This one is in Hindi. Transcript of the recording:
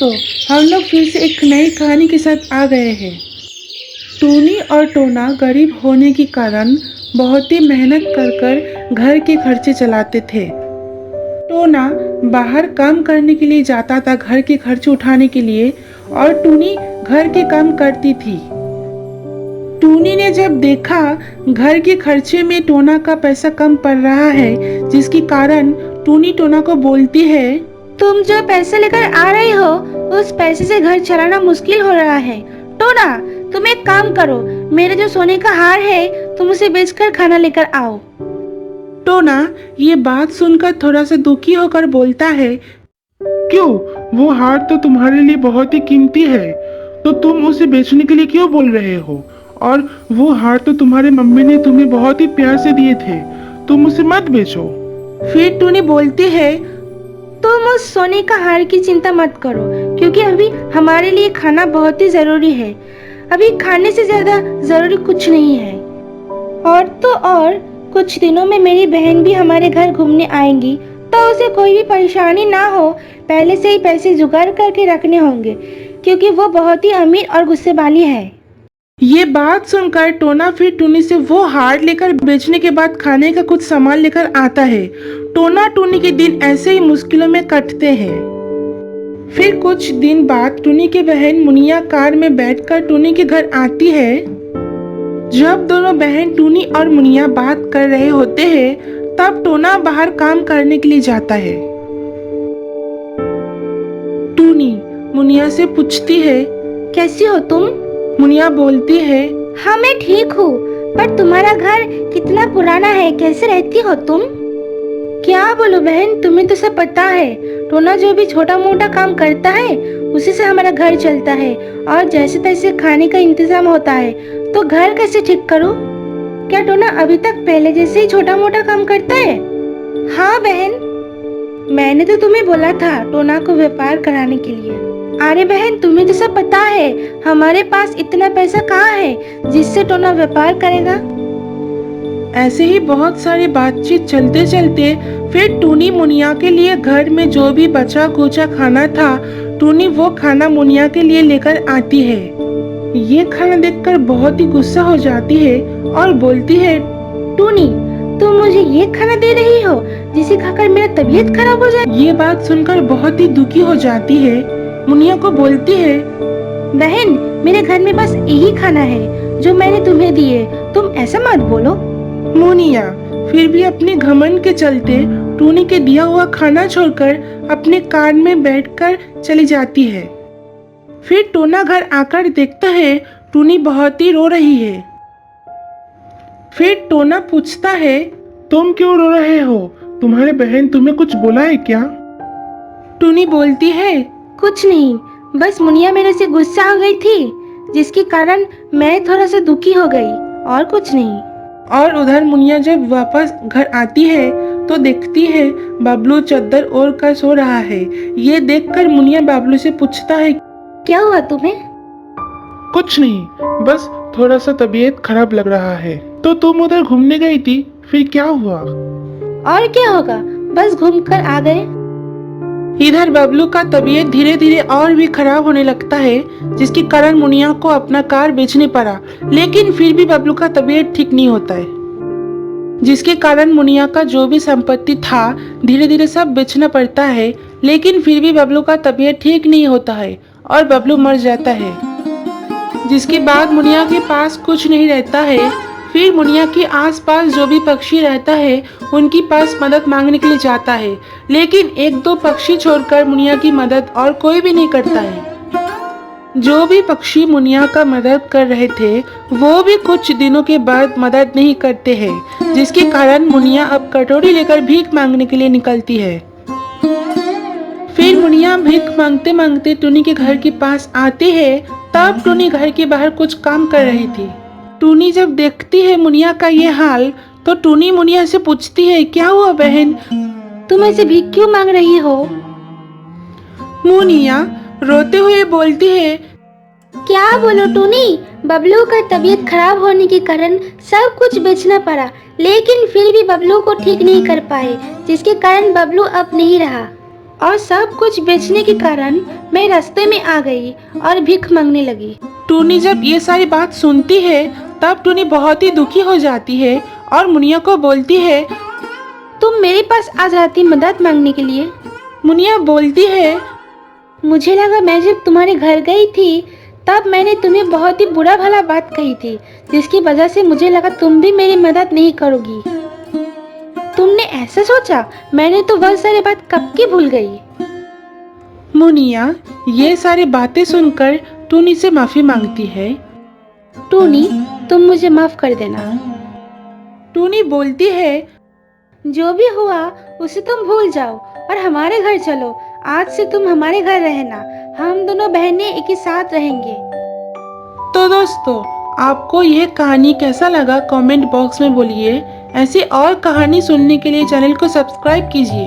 दोस्तों, हम लोग फिर से एक नई कहानी के साथ आ गए हैं। टूनी और टोना गरीब होने के कारण बहुत ही मेहनत कर कर घर के खर्चे चलाते थे। टोना बाहर काम करने के लिए जाता था घर के खर्चे उठाने के लिए, और टूनी घर के काम करती थी। टूनी ने जब देखा घर के खर्चे में टोना का पैसा कम पड़ रहा है, जिसके कारण टूनी टोना को बोलती है, तुम जो पैसे लेकर आ रही हो उस पैसे से घर चलाना मुश्किल हो रहा है। टोना, तुम एक काम करो, मेरे जो सोने का हार है तुम उसे बेचकर खाना लेकर आओ। टोना ये बात सुनकर थोड़ा सा दुखी होकर बोलता है, क्यों? वो हार तो तुम्हारे लिए बहुत ही कीमती है, तो तुम उसे बेचने के लिए क्यों बोल रहे हो? और वो हार तो तुम्हारे मम्मी ने तुम्हें बहुत ही प्यार से दिए थे, तुम उसे मत बेचो। फिर टूनी बोलती है, तुम उस सोने का हार की चिंता मत करो, क्योंकि अभी हमारे लिए खाना बहुत ही जरूरी है। अभी खाने से ज्यादा जरूरी कुछ नहीं है। और तो और कुछ दिनों में मेरी बहन भी हमारे घर घूमने आएंगी, तो उसे कोई भी परेशानी ना हो, पहले से ही पैसे जुगाड़ करके रखने होंगे, क्योंकि वो बहुत ही अमीर और गुस्से वाली है। ये बात सुनकर टोना फिर टूनी से वो हार लेकर बेचने के बाद खाने का कुछ सामान लेकर आता है। टोना टूनी के दिन ऐसे ही मुश्किलों में कटते हैं। फिर कुछ दिन बाद टूनी की बहन मुनिया कार में बैठकर टूनी के घर आती है। जब दोनों बहन टूनी और मुनिया बात कर रहे होते हैं, तब टोना बाहर काम करने के लिए जाता है। टूनी मुनिया से पूछती है, कैसी हो तुम? मुनिया बोलती है, हाँ मैं ठीक हूँ, पर तुम्हारा घर कितना पुराना है, कैसे रहती हो तुम? क्या बोलो बहन, तुम्हें तो सब पता है, टोना जो भी छोटा मोटा काम करता है उसी से हमारा घर चलता है, और जैसे तैसे खाने का इंतजाम होता है, तो घर कैसे ठीक करूँ? क्या टोना अभी तक पहले जैसे ही छोटा मोटा काम करता है? हाँ बहन, मैंने तो तुम्हें बोला था टोना को व्यापार कराने के लिए। अरे बहन, तुम्हें तो सब पता है, हमारे पास इतना पैसा कहाँ है जिससे टोना व्यापार करेगा। ऐसे ही बहुत सारी बातचीत चलते चलते फिर टूनी मुनिया के लिए घर में जो भी बचा कुचा खाना था, टूनी वो खाना मुनिया के लिए लेकर आती है। ये खाना देखकर बहुत ही गुस्सा हो जाती है और बोलती है, टूनी, तुम मुझे ये खाना दे रही हो जिसे खाकर मेरा तबीयत खराब हो जाए। ये बात सुनकर बहुत ही दुखी हो जाती है। मुनिया को बोलती है, बहन, मेरे घर में बस यही खाना है जो मैंने तुम्हें दिए, तुम ऐसा मत बोलो। मुनिया फिर भी अपने घमंड के चलते टूनी के दिया हुआ खाना छोड़कर अपने कार में बैठकर चली जाती है। फिर टोना घर आकर देखता है टूनी बहुत ही रो रही है। फिर टोना पूछता है, तुम क्यों रो रहे हो? तुम्हारे बहन तुम्हें कुछ बोला है क्या? टूनी बोलती है, कुछ नहीं, बस मुनिया मेरे से गुस्सा हो गई थी, जिसके कारण मैं थोड़ा सा दुखी हो गई, और कुछ नहीं। और उधर मुनिया जब वापस घर आती है तो देखती है बबलू चद्दर ओढ़ कर सो रहा है। ये देखकर मुनिया बबलू से पूछता है, क्या हुआ तुम्हें? कुछ नहीं, बस थोड़ा सा तबीयत खराब लग रहा है। तो तुम उधर घूमने गई थी, फिर क्या हुआ? और क्या होगा, बस घूम कर आ गए। इधर बबलू का तबीयत धीरे धीरे और भी खराब होने लगता है, जिसके कारण मुनिया को अपना कार बेचने पड़ा। लेकिन फिर भी बबलू का तबीयत ठीक नहीं होता है, जिसके कारण मुनिया का जो भी संपत्ति था धीरे धीरे सब बेचना पड़ता है। लेकिन फिर भी बबलू का तबीयत ठीक नहीं होता है और बबलू मर जाता है, जिसके बाद मुनिया के पास कुछ नहीं रहता है। फिर मुनिया के आसपास जो भी पक्षी रहता है उनके पास मदद मांगने के लिए जाता है, लेकिन एक दो पक्षी छोड़कर मुनिया की मदद और कोई भी नहीं करता है। जो भी पक्षी मुनिया का मदद कर रहे थे वो भी कुछ दिनों के बाद मदद नहीं करते हैं, जिसके कारण मुनिया अब कटोरी लेकर भीख मांगने के लिए निकलती है। फिर मुनिया भीख मांगते मांगते टूनी के घर के पास आती है। तब टूनी घर के बाहर कुछ काम कर रही थी। टूनी जब देखती है मुनिया का ये हाल, तो टूनी मुनिया से पूछती है, क्या हुआ बहन, तुम ऐसे भीख क्यों मांग रही हो? मुनिया रोते हुए बोलती है, क्या बोलो टूनी, बबलू का तबीयत खराब होने के कारण सब कुछ बेचना पड़ा, लेकिन फिर भी बबलू को ठीक नहीं कर पाए, जिसके कारण बबलू अब नहीं रहा। और सब कुछ बेचने के कारण मैं रास्ते में आ गई और भीख मांगने लगी। टूनी जब ये सारी बात सुनती है तब टूनी बहुत ही दुखी हो जाती है और मुनिया को बोलती है। तुम मेरे पास आ जाती मदद मांगने के लिए। मुनिया बोलती है, मुझे लगा मैं जब तुम्हारे घर गई थी तब मैंने तुम्हें बहुत ही बुरा भला बात कही थी, जिसकी वजह से मुझे लगा तुम भी मेरी मदद नहीं करोगी। तुमने ऐसा सोचा? मैंने तो वह सारी बात कब की भूल गई। मुनिया ये सारी बातें सुनकर टूनी से माफी मांगती है। टूनी, तुम मुझे माफ कर देना। टूनी बोलती है, जो भी हुआ उसे तुम भूल जाओ और हमारे घर चलो। आज से तुम हमारे घर रहना, हम दोनों बहनें एक ही साथ रहेंगे। तो दोस्तों, आपको यह कहानी कैसा लगा कमेंट बॉक्स में बोलिए। ऐसी और कहानी सुनने के लिए चैनल को सब्सक्राइब कीजिए।